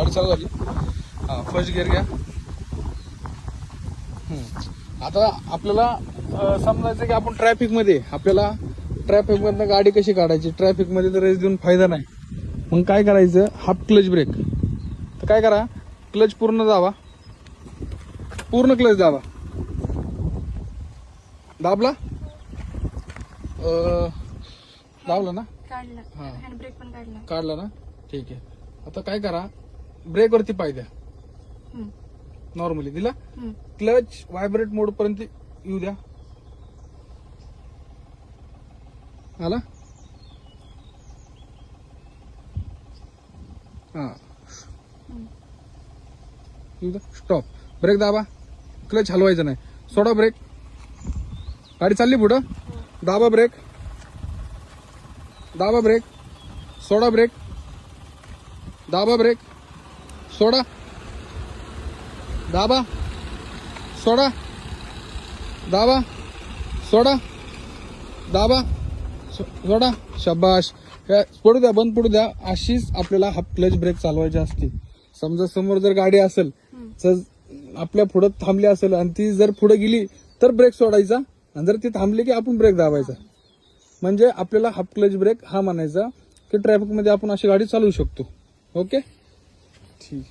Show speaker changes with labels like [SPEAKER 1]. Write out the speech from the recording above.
[SPEAKER 1] गाडी चालू झाली. हा, फर्स्ट गिअर घ्या. आता आपल्याला समजायचं की आपण ट्रॅफिक मध्ये, आपल्याला ट्रॅफिक मधनं गाडी कशी काढायची. ट्रॅफिक मध्ये तर रेस देऊन फायदा नाही. मग काय करायचं, हाफ क्लच ब्रेक. तर काय करा, क्लच पूर्ण दाबा, पूर्ण क्लच दाबा. दाबला, दाबला ना,
[SPEAKER 2] काढला. हँड ब्रेक पण काढला.
[SPEAKER 1] काढला ना, ठीक आहे. आता काय करा, ब्रेक वरती पाय द्या. नॉर्मली दिला, क्लच व्हायब्रेट मोड पर्यंत येऊ द्या. आला, हा, स्टॉप. ब्रेक दाबा, क्लच हलवायचं नाही. सोडा ब्रेक, गाडी चालली पुढं. दाबा ब्रेक, दाबा ब्रेक, सोडा ब्रेक, दाबा ब्रेक, सोडा, दाबा, सोडा, दाबा, सोडा, दाबा, सोडा. शाबाश. पडू द्या, बंद पडू द्या. अशीच आपल्याला हाफ क्लच ब्रेक चालवायची असते. समजा समोर जर गाडी असेल तर आपल्या पुढे थांबली असेल आणि ती जर पुढे गेली तर ब्रेक सोडायचा, आणि जर ती थांबली की आपण ब्रेक दाबायचा. म्हणजे आपल्याला हाफ क्लच ब्रेक हा म्हणायचा की ट्रॅफिक मध्ये आपण अशी गाडी चालवू शकतो. ओके, ठीक.